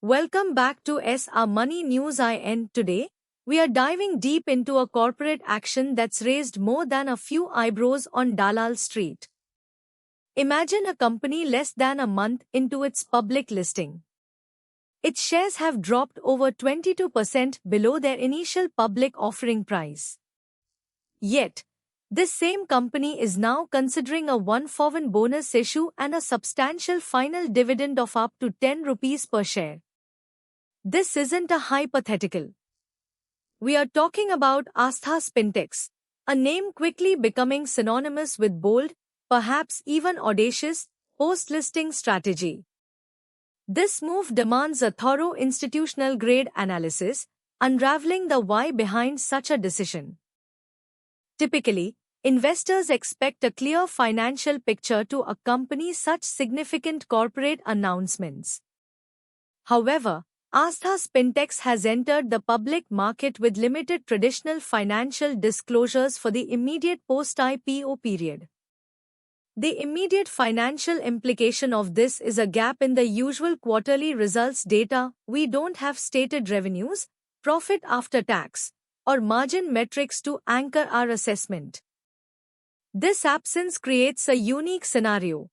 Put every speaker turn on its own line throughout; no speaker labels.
Welcome back to SR Money News IN. Today, we are diving deep into a corporate action that's raised more than a few eyebrows on Dalal Street. Imagine a company less than a month into its public listing. Its shares have dropped over 22% below their initial public offering price. Yet, this same company is now considering a 1-for-1 bonus issue and a substantial final dividend of up to 10 rupees per share. This isn't a hypothetical. We are talking about Astha Spintex, a name quickly becoming synonymous with bold, perhaps even audacious, post-listing strategy. This move demands a thorough institutional-grade analysis, unraveling the why behind such a decision. Typically, investors expect a clear financial picture to accompany such significant corporate announcements. However, Astha Spintex has entered the public market with limited traditional financial disclosures for the immediate post-IPO period. The immediate financial implication of this is a gap in the usual quarterly results data. We don't have stated revenues, profit after tax, or margin metrics to anchor our assessment. This absence creates a unique scenario.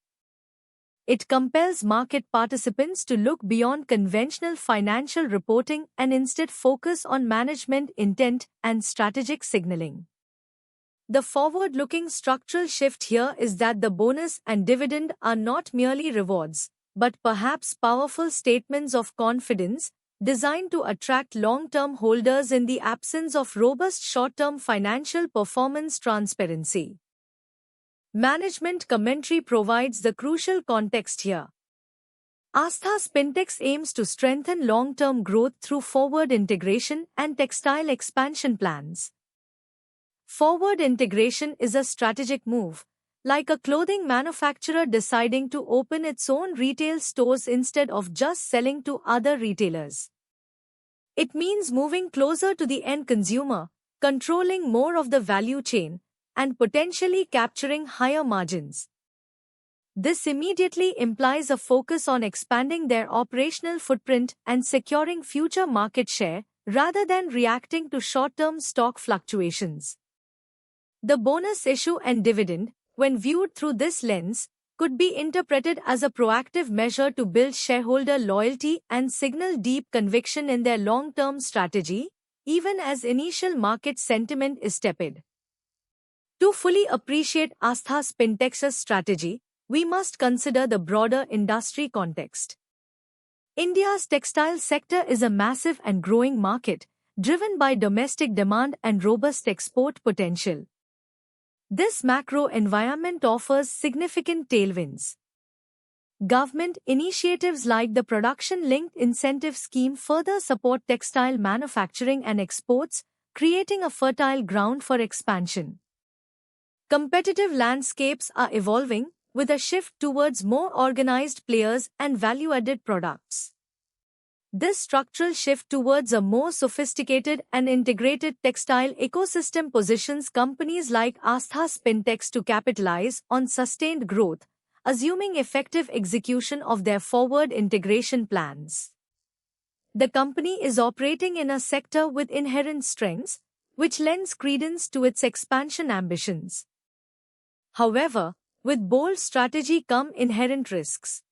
It compels market participants to look beyond conventional financial reporting and instead focus on management intent and strategic signaling. The forward-looking structural shift here is that the bonus and dividend are not merely rewards, but perhaps powerful statements of confidence designed to attract long-term holders in the absence of robust short-term financial performance transparency. Management commentary provides the crucial context here. Astha Spintex aims to strengthen long-term growth through forward integration and textile expansion plans. Forward integration is a strategic move, like a clothing manufacturer deciding to open its own retail stores instead of just selling to other retailers. It means moving closer to the end consumer, controlling more of the value chain, and potentially capturing higher margins. This immediately implies a focus on expanding their operational footprint and securing future market share, rather than reacting to short-term stock fluctuations. The bonus issue and dividend, when viewed through this lens, could be interpreted as a proactive measure to build shareholder loyalty and signal deep conviction in their long-term strategy, even as initial market sentiment is tepid. To fully appreciate Astha Spintex's strategy, we must consider the broader industry context. India's textile sector is a massive and growing market, driven by domestic demand and robust export potential. This macro environment offers significant tailwinds. Government initiatives like the Production-Linked Incentive Scheme further support textile manufacturing and exports, creating a fertile ground for expansion. Competitive landscapes are evolving, with a shift towards more organized players and value-added products. This structural shift towards a more sophisticated and integrated textile ecosystem positions companies like Astha Spintex to capitalize on sustained growth, assuming effective execution of their forward integration plans. The company is operating in a sector with inherent strengths, which lends credence to its expansion ambitions. However, with bold strategy come inherent risks.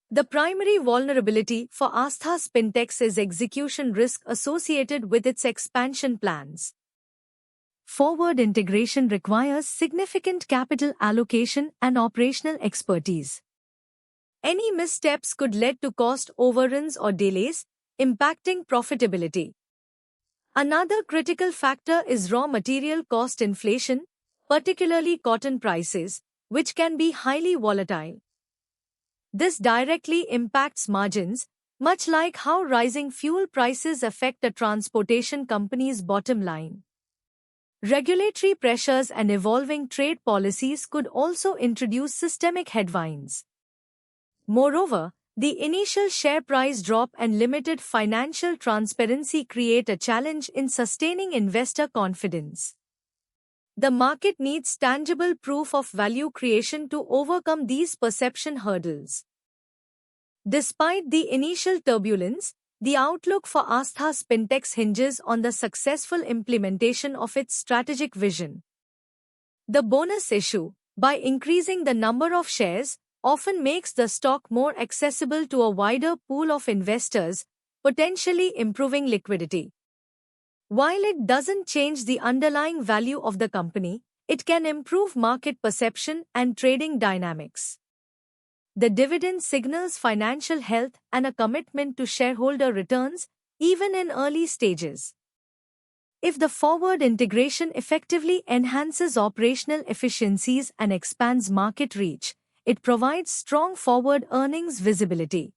The primary vulnerability for Astha Spintex is execution risk associated with its expansion plans. Forward integration requires significant capital allocation and operational expertise. Any missteps could lead to cost overruns or delays, impacting profitability. Another critical factor is raw material cost inflation, particularly cotton prices, which can be highly volatile. This directly impacts margins, much like how rising fuel prices affect a transportation company's bottom line. Regulatory pressures and evolving trade policies could also introduce systemic headwinds. Moreover, the initial share price drop and limited financial transparency create a challenge in sustaining investor confidence. The market needs tangible proof of value creation to overcome these perception hurdles. Despite the initial turbulence, the outlook for Astha Spintex hinges on the successful implementation of its strategic vision. The bonus issue, by increasing the number of shares, often makes the stock more accessible to a wider pool of investors, potentially improving liquidity. While it doesn't change the underlying value of the company, it can improve market perception and trading dynamics. The dividend signals financial health and a commitment to shareholder returns, even in early stages. If the forward integration effectively enhances operational efficiencies and expands market reach, it provides strong forward earnings visibility.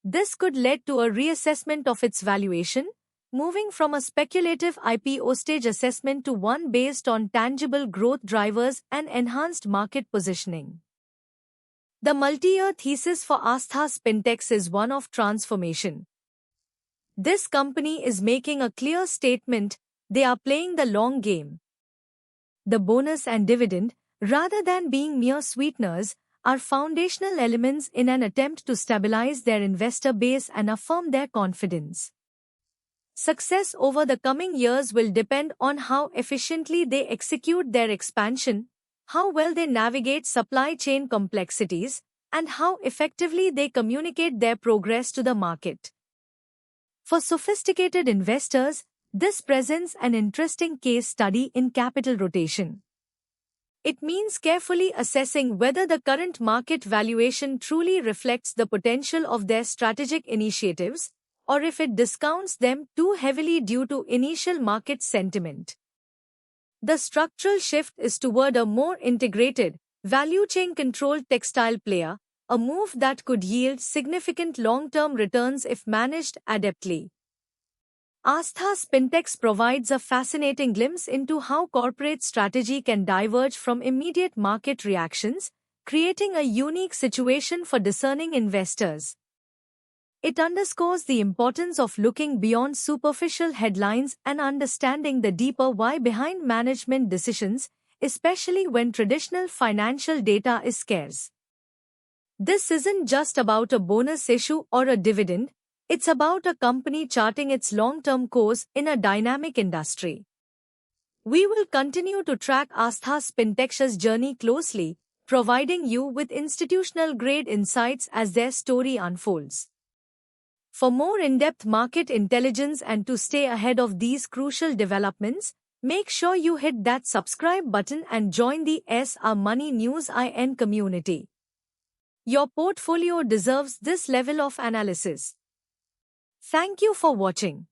This could lead to a reassessment of its valuation, moving from a speculative IPO stage assessment to one based on tangible growth drivers and enhanced market positioning. The multi-year thesis for Astha Spintex is one of transformation. This company is making a clear statement: they are playing the long game. The bonus and dividend, rather than being mere sweeteners, are foundational elements in an attempt to stabilize their investor base and affirm their confidence. Success over the coming years will depend on how efficiently they execute their expansion, how well they navigate supply chain complexities, and how effectively they communicate their progress to the market. For sophisticated investors, this presents an interesting case study in capital rotation. It means carefully assessing whether the current market valuation truly reflects the potential of their strategic initiatives, or if it discounts them too heavily due to initial market sentiment. The structural shift is toward a more integrated, value chain controlled textile player, a move that could yield significant long-term returns if managed adeptly. Astha Spintex provides a fascinating glimpse into how corporate strategy can diverge from immediate market reactions, creating a unique situation for discerning investors. It underscores the importance of looking beyond superficial headlines and understanding the deeper why behind management decisions, especially when traditional financial data is scarce. This isn't just about a bonus issue or a dividend, it's about a company charting its long-term course in a dynamic industry. We will continue to track Astha Spintex's journey closely, providing you with institutional-grade insights as their story unfolds. For more in-depth market intelligence and to stay ahead of these crucial developments, make sure you hit that subscribe button and join the SR Money News IN community. Your portfolio deserves this level of analysis. Thank you for watching.